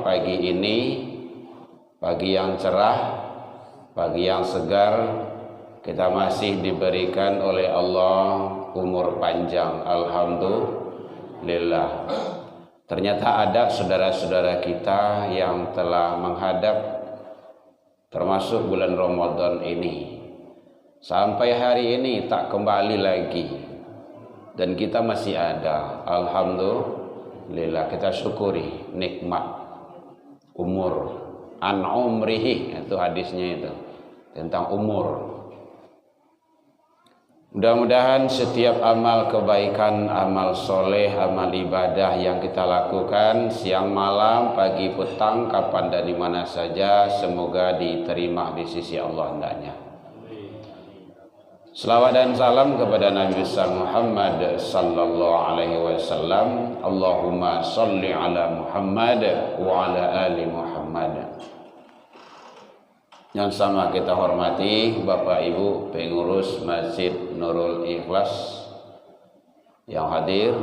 pagi ini, pagi yang cerah, pagi yang segar. Kita masih diberikan oleh Allah umur panjang, alhamdulillah. Ternyata ada saudara-saudara kita yang telah menghadap termasuk bulan Ramadan ini, sampai hari ini tak kembali lagi, dan kita masih ada. Alhamdulillah, kita syukuri nikmat umur, an umrihi, itu hadisnya itu tentang umur. Mudah-mudahan setiap amal kebaikan, amal soleh, amal ibadah yang kita lakukan siang malam, pagi petang, kapan dan di mana saja, semoga diterima di sisi Allah hendaknya. Selawat dan salam kepada Nabi besar Muhammad sallallahu alaihi wasallam. Allahumma salli ala Muhammad wa ala ali Muhammad. Yang sama kita hormati Bapak Ibu pengurus Masjid Nurul Ikhlas yang hadir,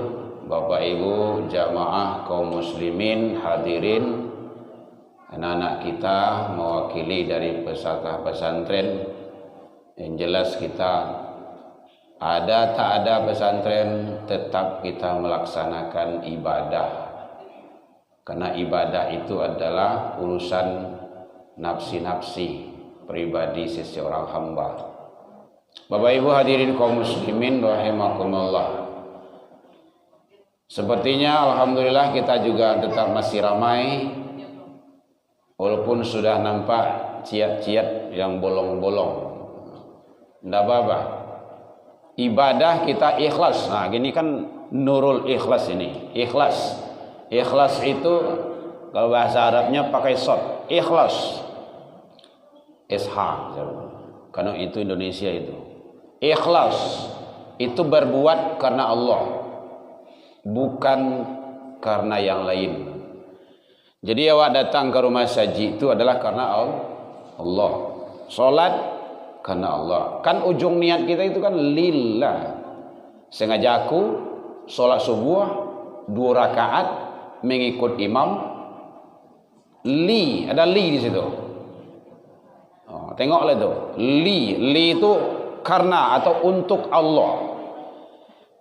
Bapak Ibu jamaah kaum muslimin hadirin, anak-anak kita mewakili dari peserta pesantren. Yang jelas kita ada tak ada pesantren, tetap kita melaksanakan ibadah, karena ibadah itu adalah urusan nafsi-nafsi pribadi seseorang hamba. Bapak Ibu hadirin kaum muslimin rahimakumullah. Sepertinya alhamdulillah kita juga tetap masih ramai, walaupun sudah nampak ciat-ciat yang bolong-bolong. Tidak apa-apa, ibadah kita ikhlas. Nah gini kan Nurul Ikhlas ini, ikhlas. Ikhlas itu kalau bahasa Arabnya pakai short, ikhlas, SH, karena itu Indonesia itu. Ikhlas itu berbuat karena Allah, bukan karena yang lain. Jadi awak datang ke rumah saji itu adalah karena Allah. Salat karena Allah. Kan ujung niat kita itu kan lillah. Sengaja aku salat subuh 2 rakaat mengikut imam. Li, ada li di situ. Oh, tengoklah itu. Li itu karena atau untuk Allah.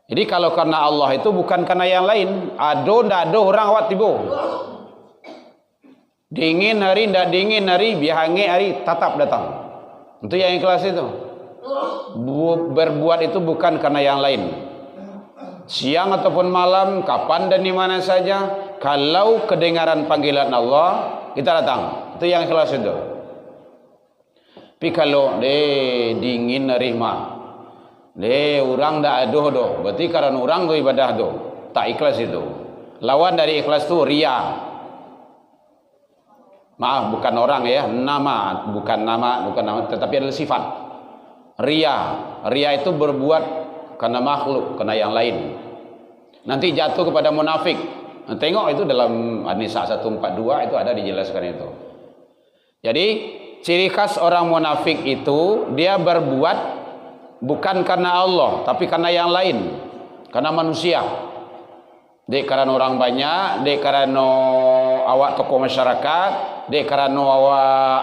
Jadi kalau karena Allah itu bukan karena yang lain. Ado ndak ado orang awak tibo. Dingin hari ndak dingin hari, bihange hari tetap datang. Itu yang ikhlas itu. Berbuat itu bukan karena yang lain. Siang ataupun malam, kapan dan di mana saja, kalau kedengaran panggilan Allah, kita datang. Itu yang ikhlas itu. Tapi kalau dingin nerima, orang ndak aduh doh, berarti karena orang tu ibadah tu, tak ikhlas itu. Lawan dari ikhlas tu ria. Maaf, bukan orang ya, bukan nama, tetapi adalah sifat. Ria itu berbuat karena makhluk, karena yang lain. Nanti jatuh kepada munafik. Nah, tengok itu dalam An-Nisa 142 itu ada dijelaskan itu. Jadi ciri khas orang munafik itu dia berbuat bukan karena Allah, tapi karena yang lain, karena manusia. Dek karena orang banyak, dek karena awak tokoh masyarakat, dek karena awak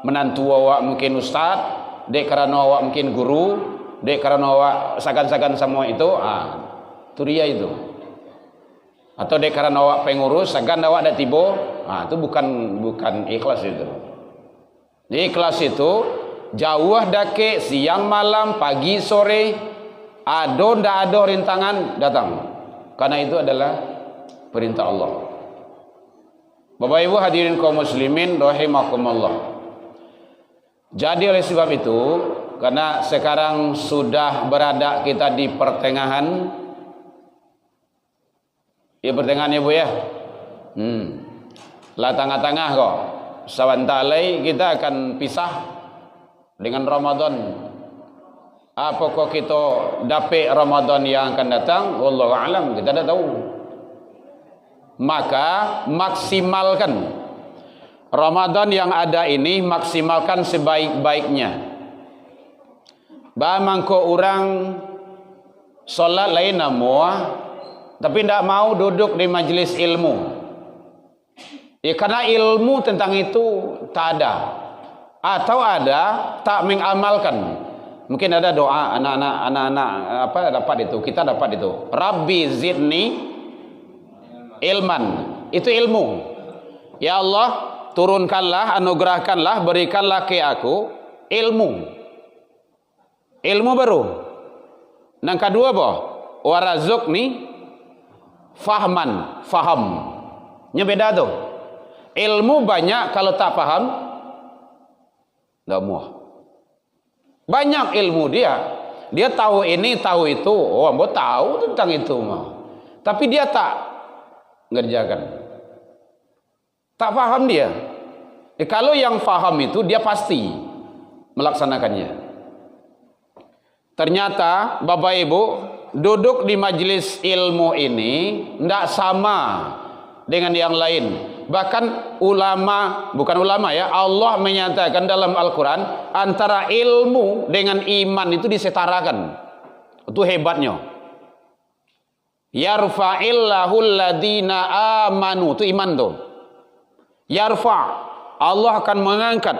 menantu awak mungkin ustaz, dek karena awak mungkin guru, dek karena awak sagan-sagan semua itu, itu dia itu. Atau dek karena awak pengurus, sagan awak ada tibo, itu bukan ikhlas itu. Jadi ikhlas itu jauh dake siang malam pagi sore, ado ndak ado rintangan datang. Karena itu adalah perintah Allah. Bapak Ibu hadirin kaum muslimin rahimakumullah. Jadi oleh sebab itu, karena sekarang sudah berada kita di pertengahan, ya pertengahan ya Bu ya. Lah tengah-tengah kok. Sawantalai kita akan pisah dengan Ramadan. Apakah kita dapat Ramadan yang akan datang? Wallahu a'lam, kita tidak tahu. Maka maksimalkan Ramadan yang ada ini, maksimalkan sebaik-baiknya. Bamangko orang solat lain namua, tapi tidak mau duduk di majelis ilmu. Ya karena ilmu tentang itu tak ada, atau ada tak mengamalkan. Mungkin ada doa anak-anak apa dapat itu, kita dapat itu. Rabbi zidni ilman. Itu ilmu. Ya Allah, turunkanlah, anugerahkanlah, berikanlah ke aku ilmu. Ilmu baru. Yang kedua apa? Warazukni fahman, faham. Nya beda tuh. Ilmu banyak kalau tak paham enggak muah. Banyak ilmu dia tahu ini, tahu itu. Oh, ambo tahu tentang itu mah. Tapi dia tak ngerjakan. Tak paham dia. Kalau yang paham itu dia pasti melaksanakannya. Ternyata Bapak Ibu duduk di majelis ilmu ini tidak sama dengan yang lain. Bahkan ulama, bukan ulama ya, Allah menyatakan dalam Al-Quran antara ilmu dengan iman itu disetarakan. Itu hebatnya. Yarfa'illahu alladhina amanu, itu iman tuh. Yarfa', Allah akan mengangkat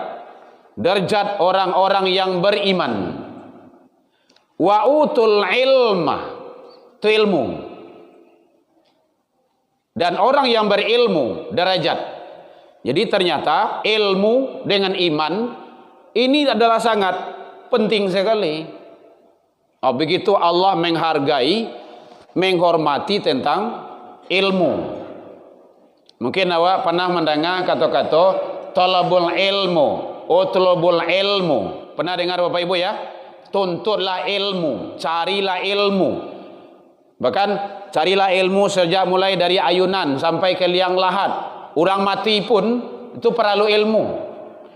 derajat orang-orang yang beriman. Wa utul ilma, itu ilmu. Dan orang yang berilmu derajat. Jadi ternyata ilmu dengan iman ini adalah sangat penting sekali. Oh, begitu Allah menghargai, menghormati tentang ilmu. Mungkin awak pernah mendengar kata-kata talabul ilmu, utlubul ilmu. Pernah dengar Bapak Ibu ya? Tuntutlah ilmu, carilah ilmu. Bahkan carilah ilmu sejak mulai dari ayunan sampai ke liang lahat. Orang mati pun itu perlu ilmu.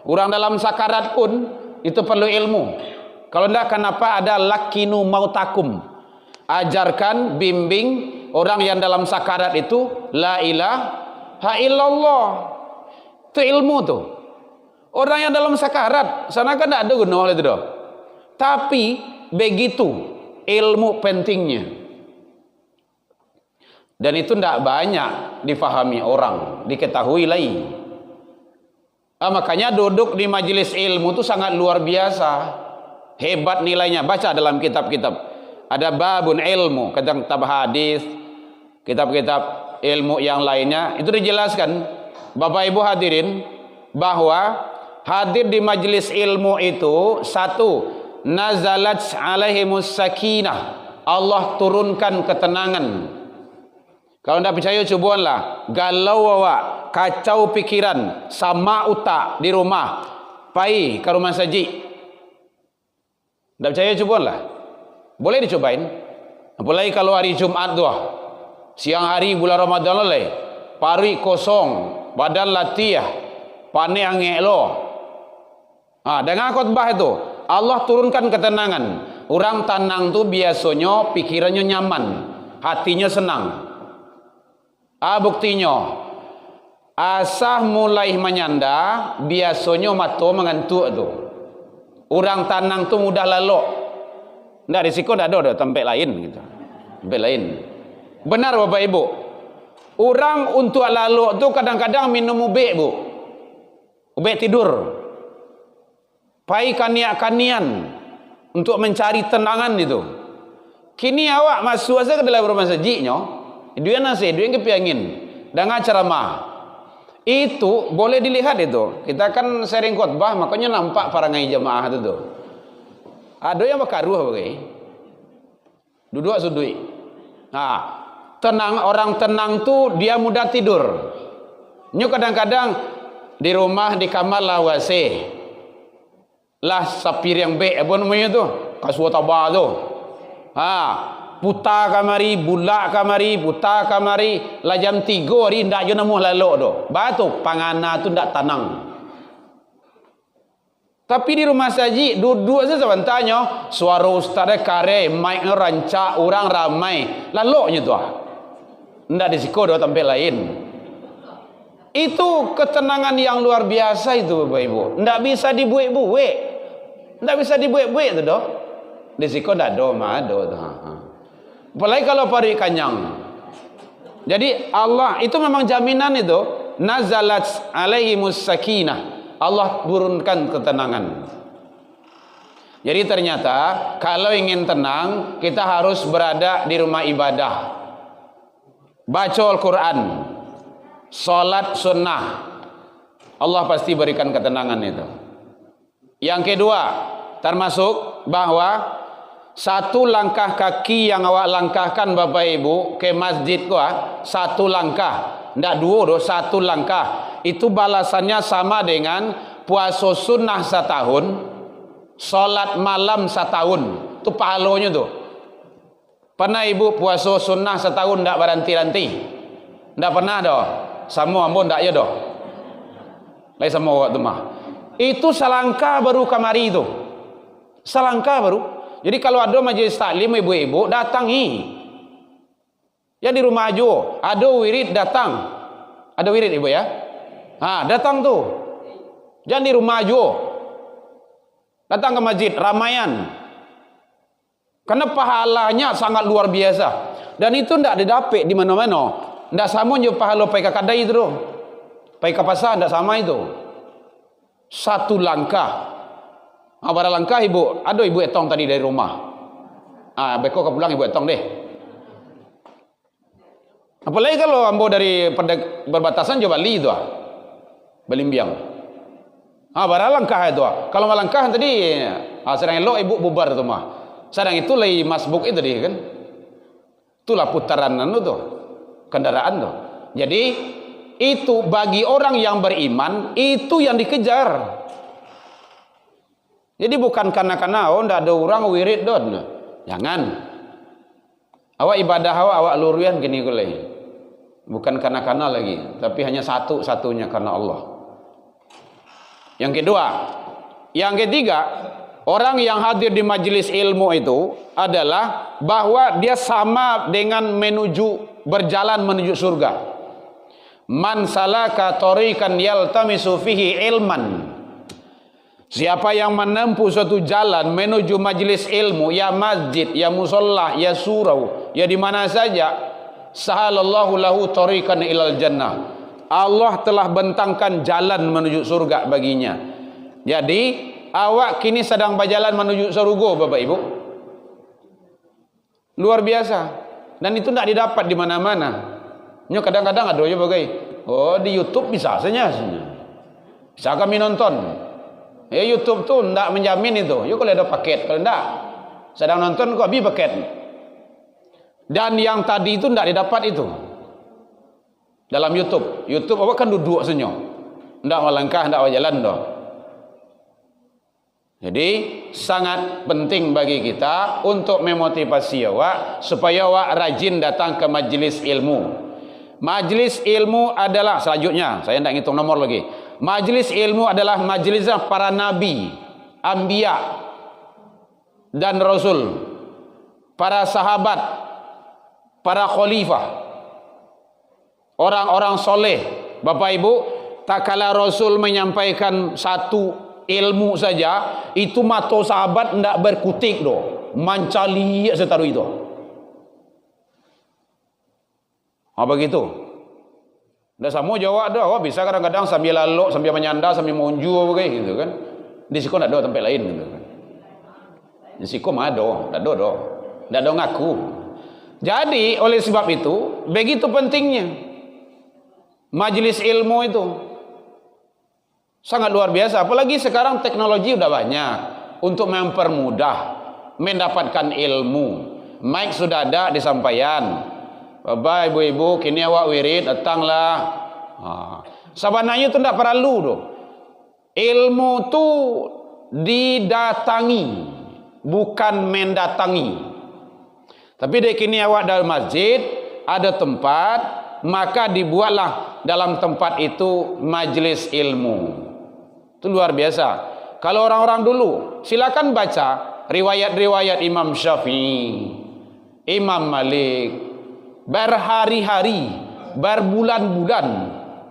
Orang dalam sakarat pun itu perlu ilmu. Kalau tidak, kenapa ada lakinu mautakum? Ajarkan, bimbing orang yang dalam sakarat itu la ilaha illallah. Itu ilmu tuh. Orang yang dalam sakarat sana kan tidak ada guna itu doh. Tapi begitu ilmu pentingnya. Dan itu tidak banyak difahami orang, diketahui lagi. Makanya duduk di majelis ilmu itu sangat luar biasa. Hebat nilainya. Baca dalam kitab-kitab. Ada babun ilmu, kitab hadis, kitab-kitab ilmu yang lainnya. Itu dijelaskan, Bapak Ibu hadirin, bahwa hadir di majelis ilmu itu, satu, nazalat alaihimus sakinah, Allah turunkan ketenangan. Kalau tidak percaya, cobalah. Galau awak, kacau pikiran, sama utak di rumah, pai ke rumah saji. Tidak percaya, cobalah. Boleh dicobain. Apalagi kalau hari Jumat tu, siang hari bulan Ramadan lelai, pari kosong, badan latih, pane angek lo. Dengan khotbah itu, Allah turunkan ketenangan. Orang tenang tu biasanya pikirannya nyaman, hatinya senang. Buktinya asah mulai menyanda biasanya mato mengantuk tu. Orang tanang tu mudah lalok. Ndak risiko ndak ada tempat lain gitu. Tempat lain. Benar Bapak Ibu. Orang untuk lalok tu kadang-kadang minum ubek, Bu. Ubek tidur. Pai kaniak-kanian untuk mencari tenangan itu. Kini awak masuk saja ke dalam rumah sajinya. Dia nasi, dia kepiangin dengan ceramah. Itu boleh dilihat itu. Kita kan sering khotbah, makanya nampak para ngai jemaah itu tuh. Ada yang bakaruh bagai. Duduk sudui. Tenang, orang tenang tuh dia mudah tidur. Nyu kadang-kadang di rumah di kamar lah wase. Lah sapir yang be, apa namanya tuh? Kasut tabah tuh. Putar kamari, bulak kamari, putar kamari, lah jam 3 hari ndak je namuh lalok doh. Batu pangana tu ndak tanang. Tapi di rumah saji duduk saja sebentarnya, suara ustaz kare, mic rancak, orang ramai, laloknya tu. Ndak disiko doh tempat lain. Itu ketenangan yang luar biasa itu Bapak Ibu. Ndak bisa dibuik-buik. Ndak bisa dibuik-buik tu doh. Disiko ndak do mah do tu. Apalagi kalau pari kanyang. Jadi Allah itu memang jaminan itu. nazalat alaihimus sakinah. Allah turunkan ketenangan. Jadi ternyata kalau ingin tenang, kita harus berada di rumah ibadah, baca Al-Quran, salat sunnah. Allah pasti berikan ketenangan itu. Yang kedua, termasuk bahwa satu langkah kaki yang awak langkahkan Bapak Ibu ke masjid satu langkah, tidak dua, satu langkah, itu balasannya sama dengan puasa sunnah setahun, salat malam setahun. Itu pahalanya tuh. Pernah Ibu puasa sunnah setahun tidak berhenti-henti? Tidak pernah doh. Sama ampun tidak ya doh. Lai sama waktu mah. Itu selangkah baru kamari itu. Selangkah baru. Jadi kalau ada majelis taklim ibu-ibu datangi. Ya di rumah aja ada wirid datang. Ada wirid Ibu ya? Datang tuh. Jangan di rumah aja. Datang ke masjid ramaian. Karena pahalanya sangat luar biasa. Dan itu tidak didapat di mana-mana. Tidak sama je pahala pai ke kedai itu. Pai ke pasar tidak sama itu. Satu langkah. Berapa langkah Ibu? Ada Ibu etong tadi dari rumah. Beko ke pulang Ibu etong deh. Apalagi kalau ambo dari perbatasan coba Bali itu Belimbiang. Berapa langkah itu? Kalau melangkah tadi sedang elok Ibu bubar tu mah. Sedang itu lagi masbuk itu dia kan. Itulah putaran tuh kendaraan tuh. Jadi itu bagi orang yang beriman itu yang dikejar. Jadi bukan karena tidak ada orang wirid don. Jangan. Awak ibadah awak lurian gini kulai. Bukan karena lagi, tapi hanya satu-satunya karena Allah. Yang kedua, yang ketiga, orang yang hadir di majelis ilmu itu adalah bahwa dia sama dengan berjalan menuju surga. Man salaka tariqan yaltamisu fihi ilman. Siapa yang menempuh suatu jalan menuju majelis ilmu, ya masjid, ya musolla, ya surau, ya di mana saja, sahalallahu lahu tariqan ilal jannah. Allah telah bentangkan jalan menuju surga baginya. Jadi awak kini sedang berjalan menuju surga Bapak Ibu. Luar biasa. Dan itu tidak didapat di mana-mana. Ini kadang-kadang ada aja bagai. Di YouTube bisa saja. Bisa kami nonton. YouTube tuh tidak menjamin itu. Kalau ada paket, kalau tidak sedang nonton kok habis paket. Dan yang tadi itu tidak didapat itu dalam YouTube. YouTube awak kan duduk senyum, tidak melangkah, tidak berjalan doh. Jadi sangat penting bagi kita untuk memotivasi awak supaya awak rajin datang ke majelis ilmu. Majelis ilmu adalah selanjutnya, saya tidak hitung nomor lagi. Majelis ilmu adalah majelis para nabi, anbiya dan rasul, para sahabat, para khalifah, orang-orang soleh. Bapak Ibu, tak kala Rasul menyampaikan satu ilmu saja, itu mata sahabat tidak berkutik doh, mancali setaruh itu. Begitu. Dah sama jawab dah, bisa kadang-kadang sambil lalu, sambil menyandar, sambil monju begitu gitu kan. Di situ tidak ada tempat lain gitu kan. Di situ ada, tidak ada ngaku. Jadi oleh sebab itu begitu pentingnya majelis ilmu itu. Sangat luar biasa, apalagi sekarang teknologi udah banyak untuk mempermudah mendapatkan ilmu. Mic sudah ada di sampaian. Bapak ibu-ibu kini awak wirid datanglah. Sebenarnya itu tidak perlu doh. Ilmu tu didatangi, bukan mendatangi. Tapi di kini awak dalam masjid ada tempat, maka dibuatlah dalam tempat itu majelis ilmu. Itu luar biasa. Kalau orang-orang dulu, silakan baca riwayat-riwayat Imam Syafi'i, Imam Malik. Berhari-hari, berbulan-bulan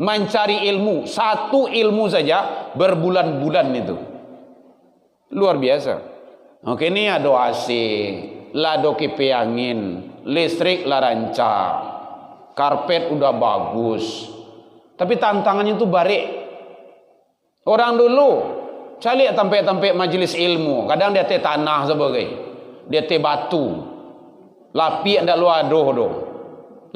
mencari ilmu. Satu ilmu saja berbulan-bulan itu. Luar biasa. Oke, ini ada AC, ada kipas angin, listrik lah rancang, karpet udah bagus, Tapi tantangannya itu barik. Orang dulu cari tampek-tampek majelis ilmu. Kadang dia te tanah sebagai, dia te batu, lapi anda lu aduh doh.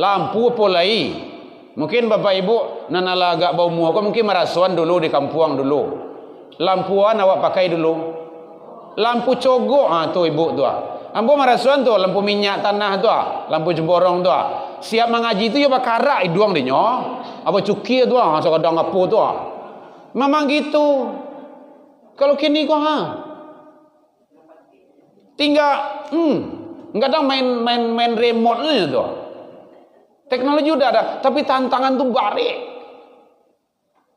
Lampu polai. Mungkin bapak ibu nanala agak bau muak, mungkin merasuan dulu di kampung dulu. Lampuan awak pakai dulu. Lampu cogok tu ibu tu. Ambo merasuan tu lampu minyak tanah tu, lampu jemborong tu. Siap mengaji tu ya bakara iduang dinyo. Apa cuki tu sekadang apa tu. Memang gitu. Kalau kini kau tinggal kadang main remote ni tu. Teknologi udah ada, tapi tantangan tu barik.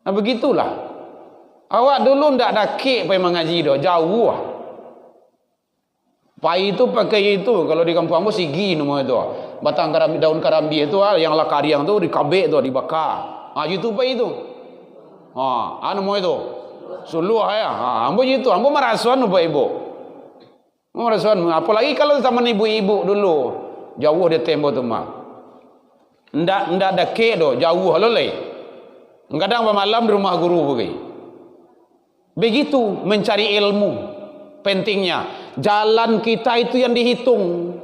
Nah begitulah. Awak dulu ndak ada kek pergi mengaji doh, jauh. Pai itu pakai itu, kalau di kampung aku sigi nama itu. Batang karambi, daun karambi itu yang lakariang tu dikabek tu, dibakar. Itu pai itu. Nama itu. Suluh ya. Ambo itu, ambo merasuan bapak ibu. Merasuan, apalagi kalau zaman ibu-ibu dulu, jauh dia tembok tu mah. Ndak ada kek doh, jauh lolai. Kadang malam di rumah guru pergi. Begitu mencari ilmu pentingnya. Jalan kita itu yang dihitung.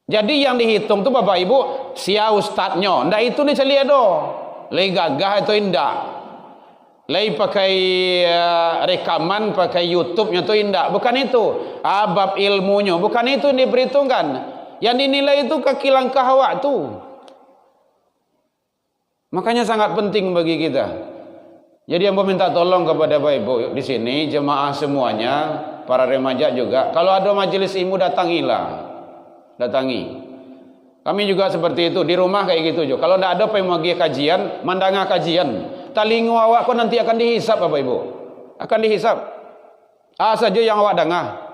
Jadi yang dihitung tu bapak ibu sia ustadznya. Ndak itu ni celia doh. Lei gagah itu indah. Lei pakai rekaman, pakai YouTube-nya tu indah. Bukan itu. Bab ilmunya bukan itu yang diperhitungkan. Yang dinilai itu kaki langkah awak tu. Makanya sangat penting bagi kita. Jadi yang minta tolong kepada Bapak Ibu di sini, jemaah semuanya, para remaja juga. Kalau ada majelis ilmu datangilah. Datangi. Kami juga seperti itu di rumah kayak gitu juga. Kalau tidak ada pemagi kajian, mandanga kajian, talingu awak kau nanti akan dihisap Bapak Ibu. Akan dihisap. Saja yang awak dengar.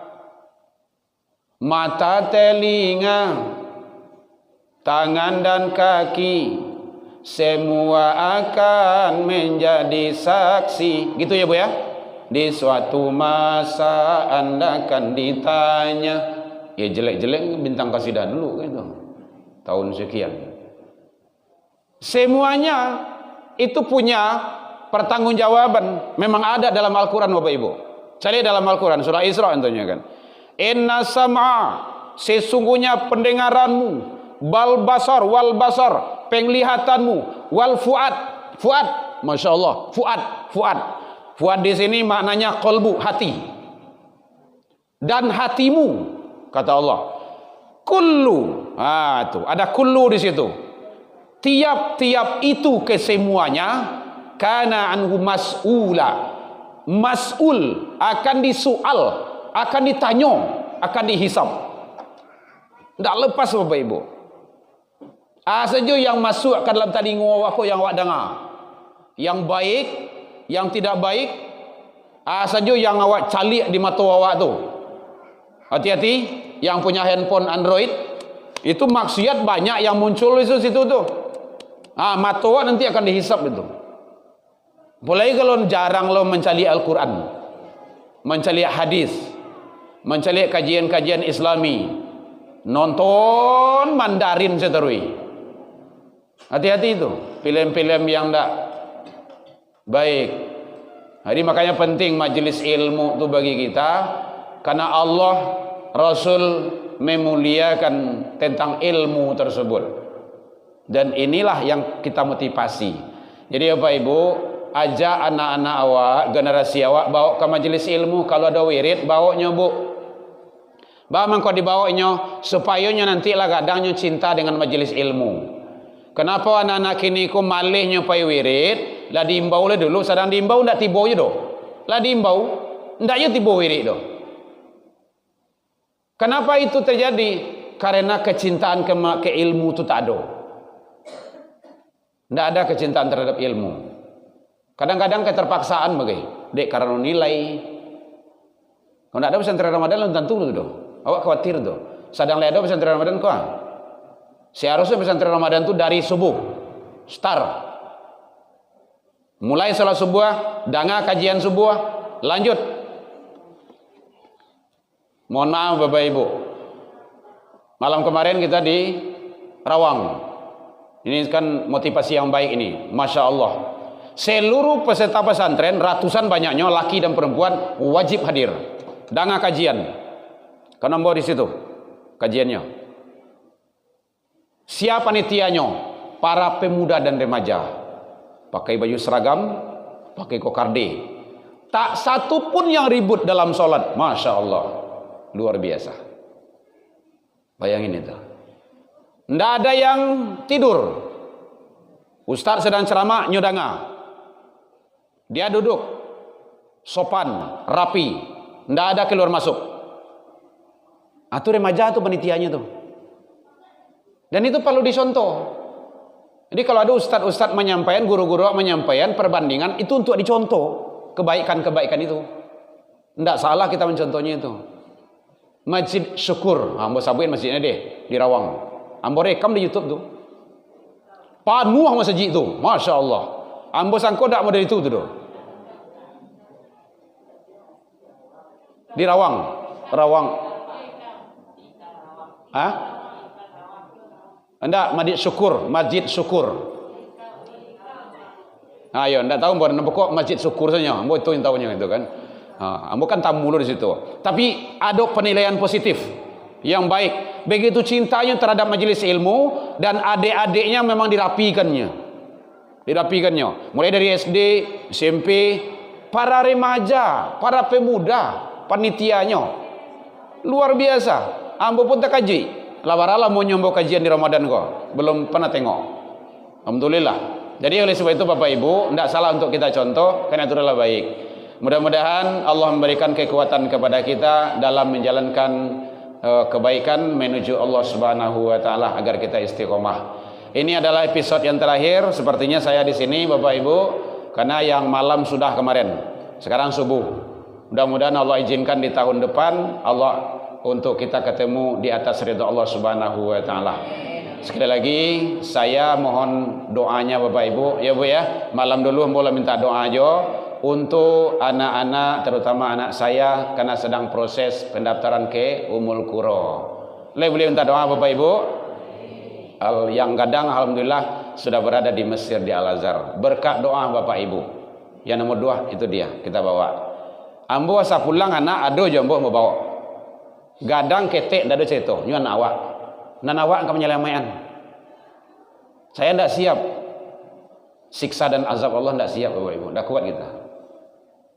Mata, telinga, tangan dan kaki semua akan menjadi saksi. Gitu ya Bu ya. Di suatu masa Anda akan ditanya. Ya jelek-jelek bintang kasidah dulu gitu. Tahun sekian. Semuanya itu punya pertanggungjawaban. Memang ada dalam Al-Quran Bapak Ibu. Cari dalam Al-Quran surah Isra tentunya kan. Inna sam'a, sesungguhnya pendengaranmu, wal basar, penglihatanmu, wal fuad, masya Allah, fuad di sini maknanya qalbu, hati, dan hatimu, kata Allah, kullu, tuh ada kullu di situ, tiap-tiap itu kesemuanya, kana anhu mas'ul, akan disual, akan ditanya, akan dihisab. Tak lepas Bapak Ibu. Saja yang masuk ke dalam telinga awak yang awak dengar. Yang baik, yang tidak baik, saja yang awak calik di mata awak tu. Hati-hati, yang punya handphone Android, itu maksiat banyak yang muncul di situ tu. Mata awak nanti akan dihisab itu. Mulai kalau jarang lo mencari Al-Quran, mencari hadis, mencari kajian-kajian Islami, nonton Mandarin seterusnya. Hati-hati itu, film-film yang tak baik. Jadi makanya penting majelis ilmu itu bagi kita, karena Allah Rasul memuliakan tentang ilmu tersebut. Dan inilah yang kita motivasi. Jadi Bapak Ibu, ajak anak-anak awak, generasi awak bawa ke majelis ilmu. Kalau ada wirid, bawanya Bu. Bawa kau dibawanya supaya nanti lah kadangnya cinta dengan majelis ilmu. Kenapa anak-anak kini ku malihnya pai wirid, lah diimbau lah dulu, sedang diimbau ndak tiba je doh. Lah diimbau ndak je tiba wirid doh. Kenapa itu terjadi? Karena kecintaan ke ilmu itu tak ada. Ndak ada kecintaan terhadap ilmu. Kadang-kadang keterpaksaan bagai, dek karena nilai. Kalau ndak ada pesantren Ramadan tentu tu doh. Awak khawatir tuh. Sedang ada pesantren Ramadan kau. Seharusnya pesantren Ramadan itu dari subuh start. Mulai salat subuh, dengar kajian subuh, lanjut. Mohon maaf Bapak Ibu. Malam kemarin kita di Rawang. Ini kan motivasi yang baik ini. Masya Allah. Seluruh peserta pesantren, ratusan banyaknya, laki dan perempuan, wajib hadir. Danga kajian. Karena bawa di situ kajiannya. Siapa panitianya? Para pemuda dan remaja. Pakai baju seragam, pakai kokarde. Tak satu pun yang ribut dalam sholat. Masya Allah. Luar biasa. Bayangin itu. Tidak ada yang tidur. Ustaz sedang ceramah, nyodanga. Dia duduk sopan, rapi, tidak ada keluar masuk. Itu remaja tuh penitiannya tuh. Dan itu perlu dicontoh. Jadi kalau ada ustaz-ustaz menyampaikan, guru-guru menyampaikan perbandingan, itu untuk dicontoh kebaikan-kebaikan itu. Tidak salah kita mencontohnya itu. Masjid Syukur, ambo sabuin masjidnya deh di Rawang. Ambo rekam di YouTube tuh. Panuh masjid itu, Masya Allah. Ambo sangko tak model itu tuh. Di Rawang. Hah? Enggak, Masjid Syukur. Ayo, enggak tahu mbok kok Masjid Syukur saja. Mbok itu yang tahunya itu kan. Ambo kan tamu dulu di situ. Tapi ada penilaian positif yang baik. Begitu cintanya terhadap majelis ilmu dan adik-adiknya memang dirapikannya. Mulai dari SD, SMP, para remaja, para pemuda, panitianya luar biasa. Ambo pun tak kaji. Lawarala mau nyombo kajian di Ramadan kok. Belum pernah tengok. Alhamdulillah. Jadi oleh sebab itu Bapak Ibu, tidak salah untuk kita contoh, karena itu adalah baik. Mudah-mudahan Allah memberikan kekuatan kepada kita dalam menjalankan kebaikan menuju Allah Subhanahu wa taala agar kita istiqomah. Ini adalah episode yang terakhir. Sepertinya saya di sini Bapak Ibu karena yang malam sudah kemarin. Sekarang subuh. Mudah-mudahan Allah izinkan di tahun depan Allah untuk kita ketemu di atas ridha Allah Subhanahu wa taala. Sekali lagi saya mohon doanya Bapak Ibu, ya Bu ya. Malam dulu boleh minta doa aja untuk anak-anak, terutama anak saya karena sedang proses pendaftaran ke Ummul Qura. Boleh minta doa Bapak Ibu? Yang gadang alhamdulillah sudah berada di Mesir di Al-Azhar. Berkat doa Bapak Ibu. Yang nomor 2 itu dia kita bawa. Ambo asa pulang anak ado je ambo mau bawa. Gadang ketek dado cerita, nyuan awak. Nan awak engkau menyelamatkan. Saya tidak siap. Siksa dan azab Allah tidak siap Bapak Ibu, tidak kuat kita.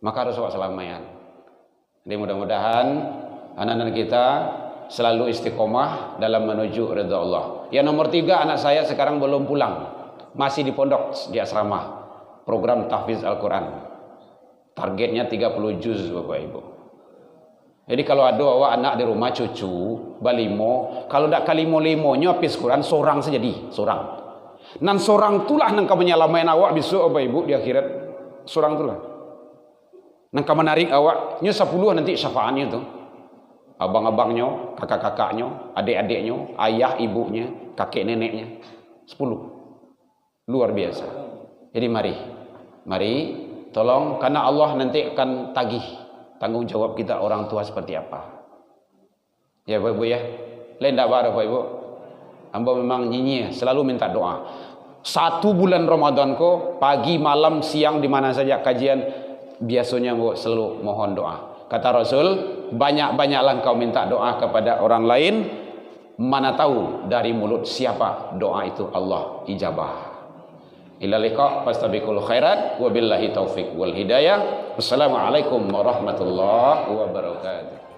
Maka harus awak selamatkan. Jadi mudah-mudahan anak-anak kita selalu istiqomah dalam menuju ridha Allah. Yang nomor 3 anak saya sekarang belum pulang, masih di pondok di asrama. Program tahfiz Al-Quran. Targetnya 30 juz Bapak Ibu. Jadi kalau ada awak anak di rumah cucu balimo, kalau tak kalimo-limonya habis Quran seorang saja seorang. Nan seorang itulah nang kamu menyelamatkan awak besok Bapak Ibu di akhirat. Seorang itulah. Nang kamu menarik awak, nya 10 nanti syafaatnya tu. Abang-abangnya, kakak-kakaknya, adik-adiknya, ayah ibunya, kakek neneknya. 10. Luar biasa. Jadi mari tolong, karena Allah nanti akan tagih tanggung jawab kita orang tua seperti apa. Ya Bapak Ibu ya. Lain tak baru Bapak Ibu. Hamba memang nyinyir, selalu minta doa. 1 bulan Ramadan ko, pagi, malam, siang, di mana saja kajian, biasanya selalu mohon doa. Kata Rasul, banyak-banyaklah kau minta doa kepada orang lain, mana tahu dari mulut siapa doa itu Allah ijabah. Ila liqa fastabiqul khairat wa billahi taufik wal hidayah. Wassalamualaikum warahmatullahi wabarakatuh.